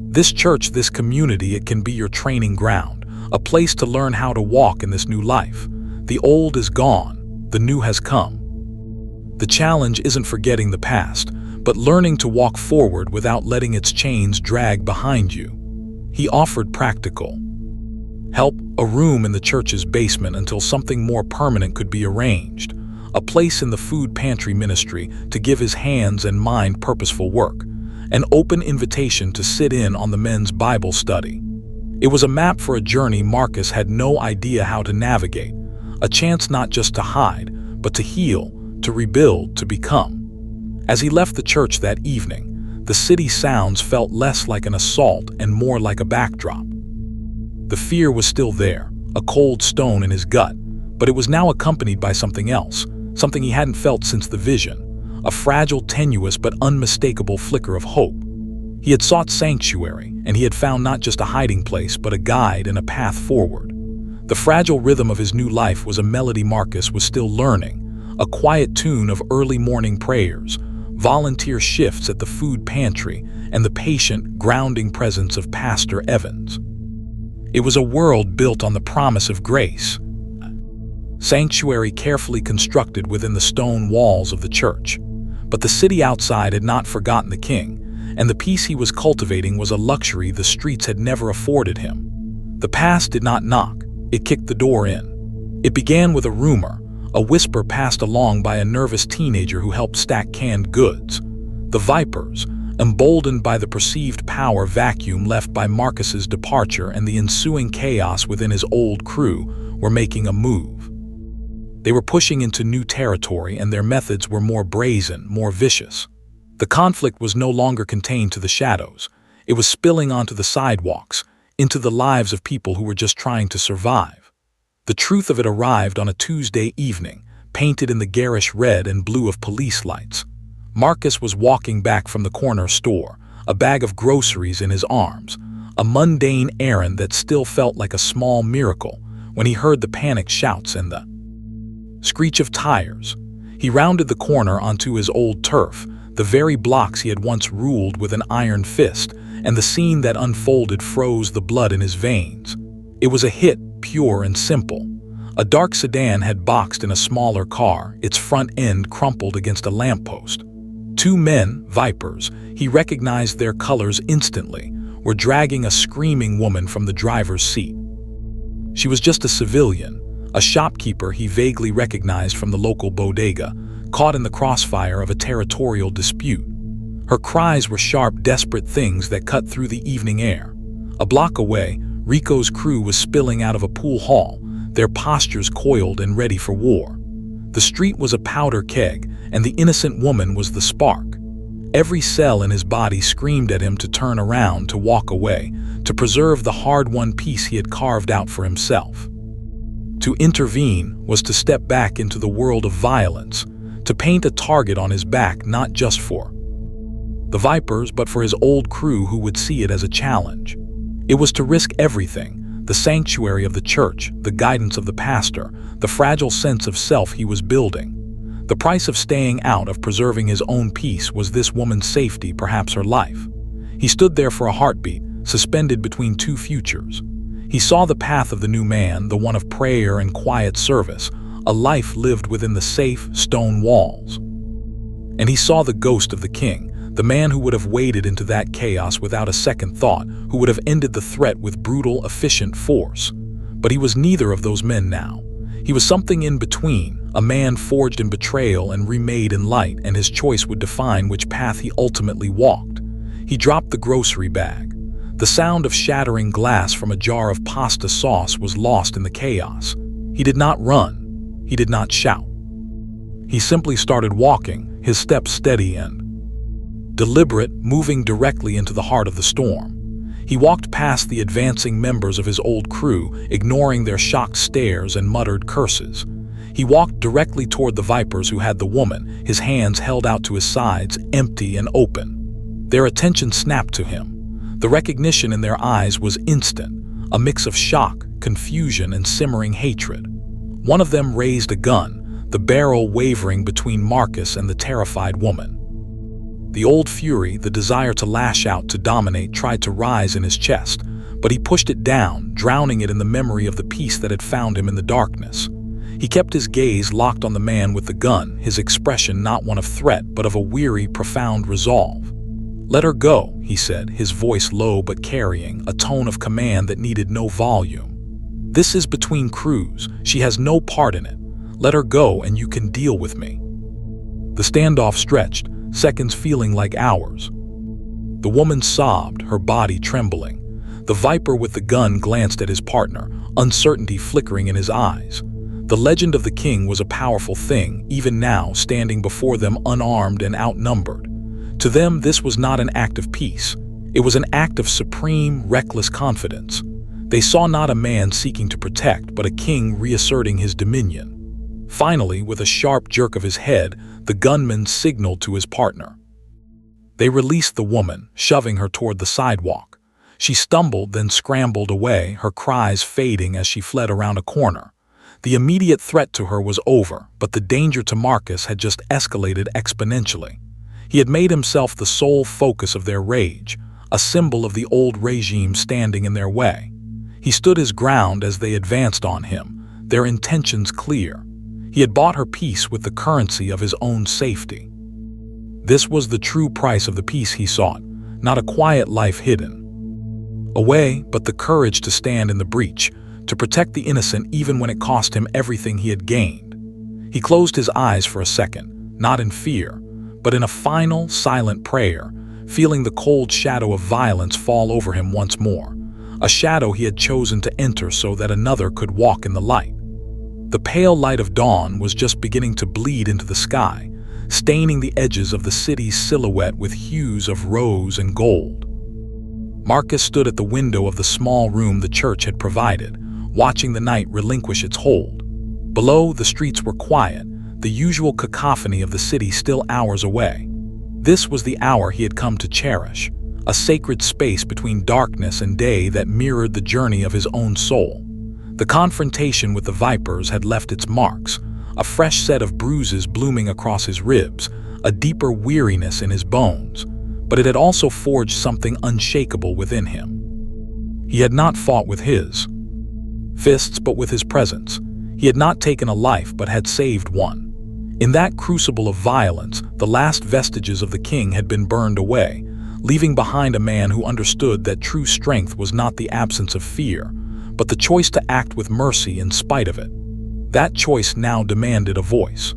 "This church, this community, it can be your training ground, a place to learn how to walk in this new life. The old is gone, the new has come. The challenge isn't forgetting the past, but learning to walk forward without letting its chains drag behind you." He offered practical help, a room in the church's basement until something more permanent could be arranged, a place in the food pantry ministry to give his hands and mind purposeful work, an open invitation to sit in on the men's Bible study. It was a map for a journey Marcus had no idea how to navigate, a chance not just to hide, but to heal, to rebuild, to become. As he left the church that evening, the city sounds felt less like an assault and more like a backdrop. The fear was still there, a cold stone in his gut, but it was now accompanied by something else, something he hadn't felt since the vision, a fragile, tenuous, but unmistakable flicker of hope. He had sought sanctuary, and he had found not just a hiding place, but a guide and a path forward. The fragile rhythm of his new life was a melody Marcus was still learning, a quiet tune of early morning prayers, volunteer shifts at the food pantry, and the patient, grounding presence of Pastor Evans. It was a world built on the promise of grace. Sanctuary carefully constructed within the stone walls of the church. But the city outside had not forgotten the king, and the peace he was cultivating was a luxury the streets had never afforded him. The past did not knock, it kicked the door in. It began with a rumor, a whisper passed along by a nervous teenager who helped stack canned goods. The Vipers, emboldened by the perceived power vacuum left by Marcus's departure and the ensuing chaos within his old crew, were making a move. They were pushing into new territory, and their methods were more brazen, more vicious. The conflict was no longer contained to the shadows. It was spilling onto the sidewalks, into the lives of people who were just trying to survive. The truth of it arrived on a Tuesday evening, painted in the garish red and blue of police lights. Marcus was walking back from the corner store, a bag of groceries in his arms, a mundane errand that still felt like a small miracle, when he heard the panicked shouts and the screech of tires. He rounded the corner onto his old turf, the very blocks he had once ruled with an iron fist, and the scene that unfolded froze the blood in his veins. It was a hit, pure and simple. A dark sedan had boxed in a smaller car, its front end crumpled against a lamppost. Two men, Vipers, he recognized their colors instantly, were dragging a screaming woman from the driver's seat. She was just a civilian, a shopkeeper he vaguely recognized from the local bodega, caught in the crossfire of a territorial dispute. Her cries were sharp, desperate things that cut through the evening air. A block away, Rico's crew was spilling out of a pool hall, their postures coiled and ready for war. The street was a powder keg, and the innocent woman was the spark. Every cell in his body screamed at him to turn around, to walk away, to preserve the hard-won peace he had carved out for himself. To intervene was to step back into the world of violence, to paint a target on his back not just for the Vipers but for his old crew who would see it as a challenge. It was to risk everything, the sanctuary of the church, the guidance of the pastor, the fragile sense of self he was building. The price of staying out, of preserving his own peace, was this woman's safety, perhaps her life. He stood there for a heartbeat, suspended between two futures. He saw the path of the new man, the one of prayer and quiet service, a life lived within the safe, stone walls. And he saw the ghost of the king, the man who would have waded into that chaos without a second thought, who would have ended the threat with brutal, efficient force. But he was neither of those men now. He was something in between, a man forged in betrayal and remade in light, and his choice would define which path he ultimately walked. He dropped the grocery bag. The sound of shattering glass from a jar of pasta sauce was lost in the chaos. He did not run. He did not shout. He simply started walking, his steps steady and deliberate, moving directly into the heart of the storm. He walked past the advancing members of his old crew, ignoring their shocked stares and muttered curses. He walked directly toward the vipers who had the woman, his hands held out to his sides, empty and open. Their attention snapped to him. The recognition in their eyes was instant, a mix of shock, confusion, and simmering hatred. One of them raised a gun, the barrel wavering between Marcus and the terrified woman. The old fury, the desire to lash out, to dominate, tried to rise in his chest, but he pushed it down, drowning it in the memory of the peace that had found him in the darkness. He kept his gaze locked on the man with the gun, his expression not one of threat, but of a weary, profound resolve. "Let her go," he said, his voice low but carrying, a tone of command that needed no volume. "This is between crews. She has no part in it. Let her go and you can deal with me." The standoff stretched, seconds feeling like hours. The woman sobbed, her body trembling. The viper with the gun glanced at his partner, uncertainty flickering in his eyes. The legend of the king was a powerful thing, even now standing before them unarmed and outnumbered. To them, this was not an act of peace. It was an act of supreme, reckless confidence. They saw not a man seeking to protect, but a king reasserting his dominion. Finally, with a sharp jerk of his head, the gunman signaled to his partner. They released the woman, shoving her toward the sidewalk. She stumbled, then scrambled away, her cries fading as she fled around a corner. The immediate threat to her was over, but the danger to Marcus had just escalated exponentially. He had made himself the sole focus of their rage, a symbol of the old regime standing in their way. He stood his ground as they advanced on him, their intentions clear. He had bought her peace with the currency of his own safety. This was the true price of the peace he sought, not a quiet life hidden away, but the courage to stand in the breach, to protect the innocent even when it cost him everything he had gained. He closed his eyes for a second, not in fear, but in a final, silent prayer, feeling the cold shadow of violence fall over him once more, a shadow he had chosen to enter so that another could walk in the light. The pale light of dawn was just beginning to bleed into the sky, staining the edges of the city's silhouette with hues of rose and gold. Marcus stood at the window of the small room the church had provided, watching the night relinquish its hold. Below, the streets were quiet, the usual cacophony of the city still hours away. This was the hour he had come to cherish, a sacred space between darkness and day that mirrored the journey of his own soul. The confrontation with the vipers had left its marks, a fresh set of bruises blooming across his ribs, a deeper weariness in his bones, but it had also forged something unshakable within him. He had not fought with his fists, but with his presence. He had not taken a life, but had saved one. In that crucible of violence, the last vestiges of the king had been burned away, leaving behind a man who understood that true strength was not the absence of fear, but the choice to act with mercy in spite of it. That choice now demanded a voice.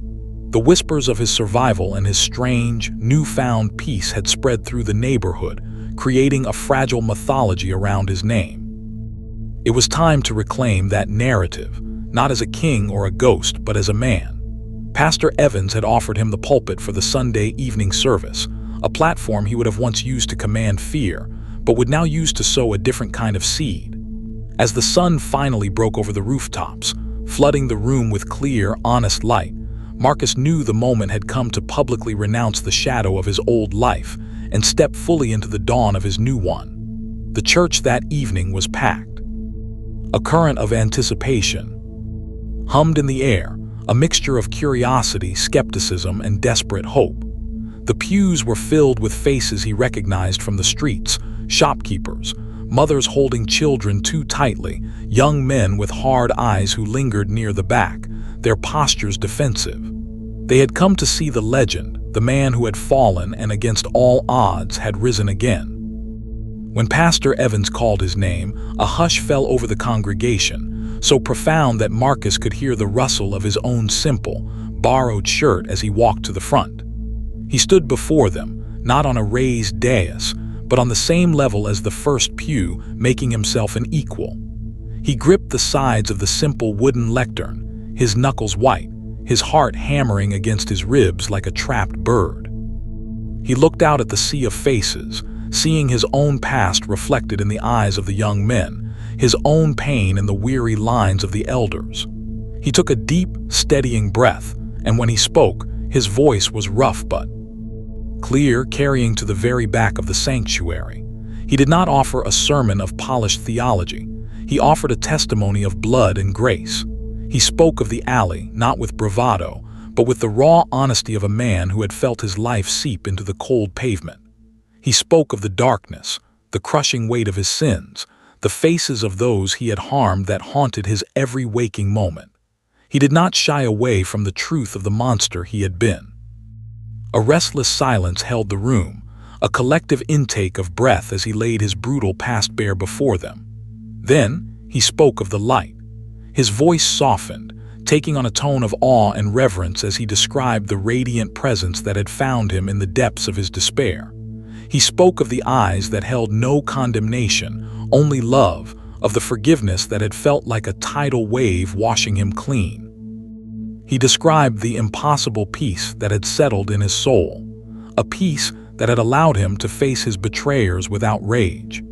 The whispers of his survival and his strange, newfound peace had spread through the neighborhood, creating a fragile mythology around his name. It was time to reclaim that narrative, not as a king or a ghost, but as a man. Pastor Evans had offered him the pulpit for the Sunday evening service, a platform he would have once used to command fear, but would now use to sow a different kind of seed. As the sun finally broke over the rooftops, flooding the room with clear, honest light, Marcus knew the moment had come to publicly renounce the shadow of his old life and step fully into the dawn of his new one. The church that evening was packed. A current of anticipation hummed in the air, a mixture of curiosity, skepticism, and desperate hope. The pews were filled with faces he recognized from the streets, shopkeepers, mothers holding children too tightly, young men with hard eyes who lingered near the back, their postures defensive. They had come to see the legend, the man who had fallen and against all odds had risen again. When Pastor Evans called his name, a hush fell over the congregation, so profound that Marcus could hear the rustle of his own simple, borrowed shirt as he walked to the front. He stood before them, not on a raised dais, but on the same level as the first pew, making himself an equal. He gripped the sides of the simple wooden lectern, his knuckles white, his heart hammering against his ribs like a trapped bird. He looked out at the sea of faces, seeing his own past reflected in the eyes of the young men, his own pain in the weary lines of the elders. He took a deep, steadying breath, and when he spoke, his voice was rough but clear, carrying to the very back of the sanctuary. He did not offer a sermon of polished theology. He offered a testimony of blood and grace. He spoke of the alley, not with bravado, but with the raw honesty of a man who had felt his life seep into the cold pavement. He spoke of the darkness, the crushing weight of his sins, the faces of those he had harmed that haunted his every waking moment. He did not shy away from the truth of the monster he had been. A restless silence held the room, a collective intake of breath as he laid his brutal past bare before them. Then he spoke of the light. His voice softened, taking on a tone of awe and reverence as he described the radiant presence that had found him in the depths of his despair. He spoke of the eyes that held no condemnation, only love, of the forgiveness that had felt like a tidal wave washing him clean. He described the impossible peace that had settled in his soul, a peace that had allowed him to face his betrayers without rage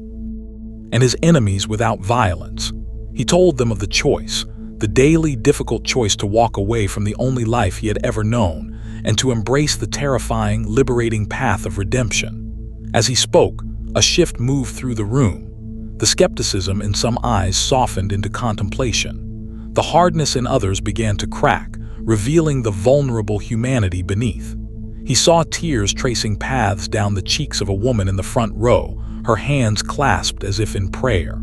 and his enemies without violence. He told them of the choice, the daily difficult choice to walk away from the only life he had ever known and to embrace the terrifying, liberating path of redemption. As he spoke, a shift moved through the room. The skepticism in some eyes softened into contemplation. The hardness in others began to crack, revealing the vulnerable humanity beneath. He saw tears tracing paths down the cheeks of a woman in the front row, her hands clasped as if in prayer.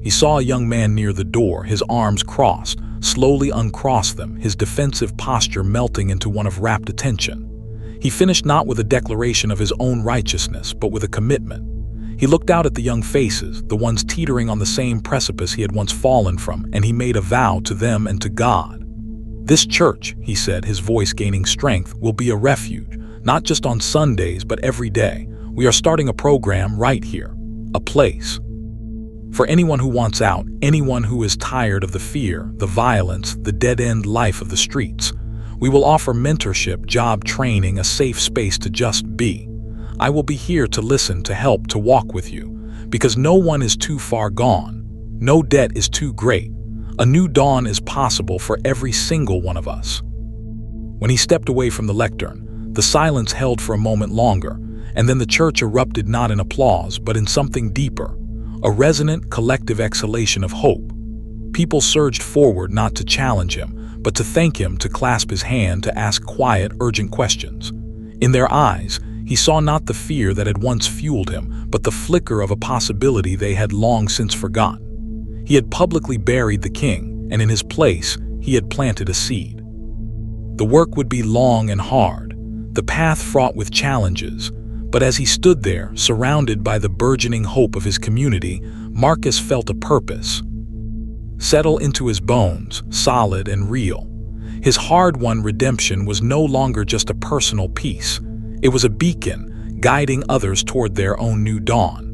He saw a young man near the door, his arms crossed, slowly uncrossed them, his defensive posture melting into one of rapt attention. He finished not with a declaration of his own righteousness, but with a commitment. He looked out at the young faces, the ones teetering on the same precipice he had once fallen from, and he made a vow to them and to God. This church, he said, his voice gaining strength, will be a refuge, not just on Sundays, but every day. We are starting a program right here, a place. For anyone who wants out, anyone who is tired of the fear, the violence, the dead-end life of the streets. We will offer mentorship, job training, a safe space to just be. I will be here to listen, to help, to walk with you, because no one is too far gone. No debt is too great. A new dawn is possible for every single one of us. When he stepped away from the lectern, the silence held for a moment longer, and then the church erupted not in applause, but in something deeper, a resonant, collective exhalation of hope. People surged forward not to challenge him, but to thank him, to clasp his hand, to ask quiet, urgent questions. In their eyes, he saw not the fear that had once fueled him, but the flicker of a possibility they had long since forgotten. He had publicly buried the king, and in his place, he had planted a seed. The work would be long and hard, the path fraught with challenges, but as he stood there, surrounded by the burgeoning hope of his community, Marcus felt a purpose settle into his bones, solid and real. His hard-won redemption was no longer just a personal peace. It was a beacon, guiding others toward their own new dawn.